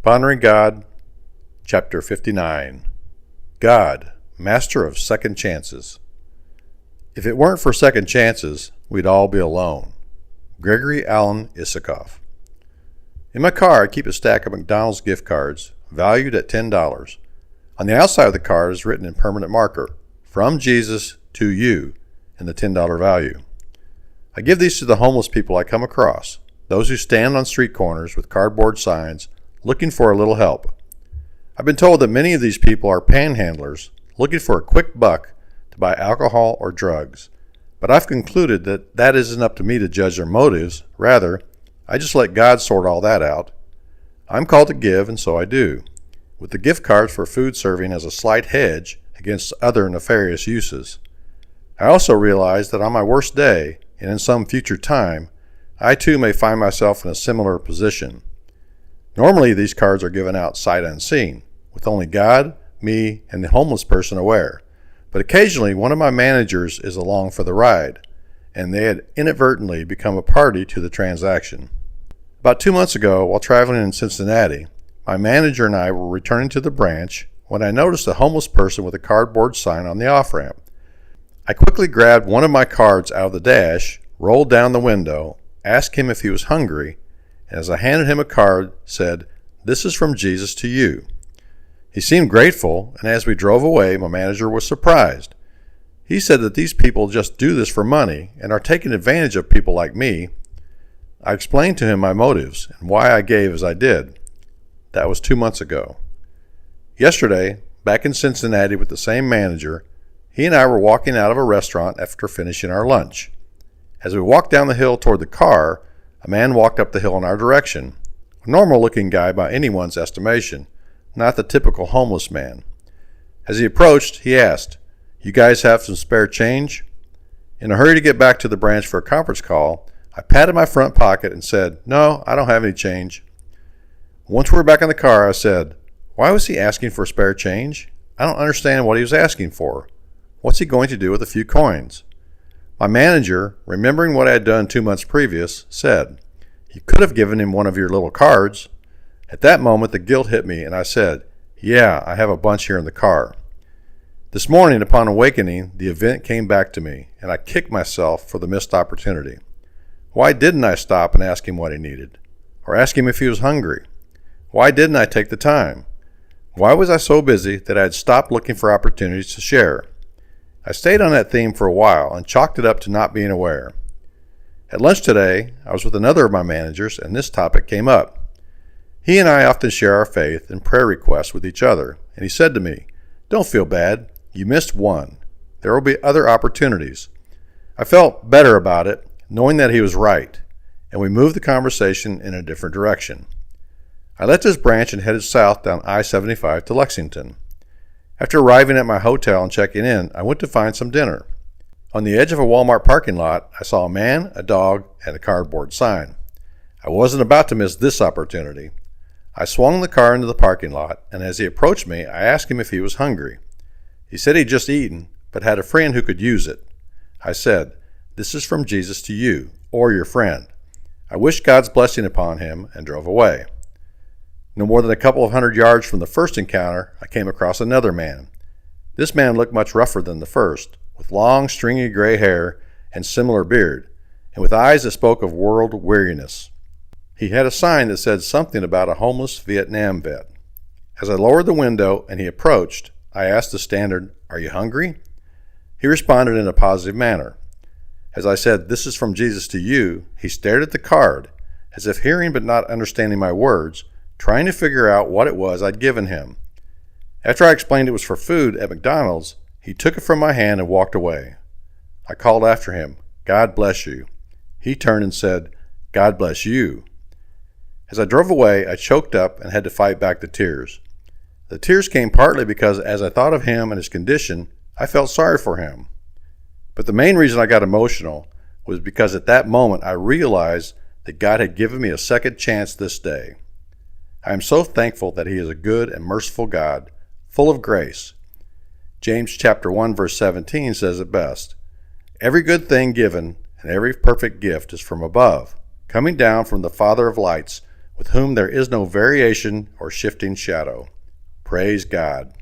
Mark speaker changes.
Speaker 1: Pondering God, Chapter 59. God, Master of Second Chances. If it weren't for second chances, we'd all be alone. Gregory Alan Issakoff. In my car, I keep a stack of McDonald's gift cards, valued at $10. On the outside of the card is written in permanent marker, "From Jesus to you," in the $10 value. I give these to the homeless people I come across, those who stand on street corners with cardboard signs, looking for a little help. I've been told that many of these people are panhandlers, looking for a quick buck to buy alcohol or drugs. But I've concluded that that isn't up to me to judge their motives. Rather, I just let God sort all that out. I'm called to give, and so I do, with the gift cards for food serving as a slight hedge against other nefarious uses. I also realize that on my worst day, and in some future time, I too may find myself in a similar position. Normally, these cards are given out sight unseen, with only God, me, and the homeless person aware. But occasionally, one of my managers is along for the ride, and they had inadvertently become a party to the transaction. About 2 months ago, while traveling in Cincinnati, my manager and I were returning to the branch when I noticed a homeless person with a cardboard sign on the off-ramp. I quickly grabbed one of my cards out of the dash, rolled down the window, asked him if he was hungry, and as I handed him a card, said, "This is from Jesus to you." He seemed grateful, and as we drove away, my manager was surprised. He said that these people just do this for money and are taking advantage of people like me. I explained to him my motives and why I gave as I did. That was 2 months ago. Yesterday, back in Cincinnati with the same manager, he and I were walking out of a restaurant after finishing our lunch. As we walked down the hill toward the car, a man walked up the hill in our direction, a normal-looking guy by anyone's estimation, not the typical homeless man. As he approached, he asked, "You guys have some spare change?" In a hurry to get back to the branch for a conference call, I patted my front pocket and said, "No, I don't have any change." Once we were back in the car, I said, "Why was he asking for spare change? I don't understand what he was asking for. What's he going to do with a few coins?" My manager, remembering what I had done 2 months previous, said, "You could have given him one of your little cards." At that moment, the guilt hit me, and I said, "Yeah, I have a bunch here in the car." This morning, upon awakening, the event came back to me, and I kicked myself for the missed opportunity. Why didn't I stop and ask him what he needed? Or ask him if he was hungry? Why didn't I take the time? Why was I so busy that I had stopped looking for opportunities to share? I stayed on that theme for a while and chalked it up to not being aware. At lunch today, I was with another of my managers, and this topic came up. He and I often share our faith and prayer requests with each other, and he said to me, "Don't feel bad. You missed one. There will be other opportunities." I felt better about it, knowing that he was right, and we moved the conversation in a different direction. I left his branch and headed south down I-75 to Lexington. After arriving at my hotel and checking in, I went to find some dinner. On the edge of a Walmart parking lot, I saw a man, a dog, and a cardboard sign. I wasn't about to miss this opportunity. I swung the car into the parking lot, and as he approached me, I asked him if he was hungry. He said he'd just eaten, but had a friend who could use it. I said, "This is from Jesus to you, or your friend." I wished God's blessing upon him and drove away. No more than a couple of 100 yards from the first encounter, I came across another man. This man looked much rougher than the first, with long, stringy gray hair and similar beard, and with eyes that spoke of world weariness. He had a sign that said something about a homeless Vietnam vet. As I lowered the window and he approached, I asked the standard, "Are you hungry?" He responded in a positive manner. As I said, "This is from Jesus to you," he stared at the card, as if hearing but not understanding my words, trying to figure out what it was I'd given him. After I explained it was for food at McDonald's, he took it from my hand and walked away. I called after him, "God bless you." He turned and said, "God bless you." As I drove away, I choked up and had to fight back the tears. The tears came partly because as I thought of him and his condition, I felt sorry for him. But the main reason I got emotional was because at that moment I realized that God had given me a second chance this day. I am so thankful that he is a good and merciful God, full of grace. James chapter 1 verse 17 says it best, "Every good thing given and every perfect gift is from above, coming down from the Father of lights, with whom there is no variation or shifting shadow. Praise God.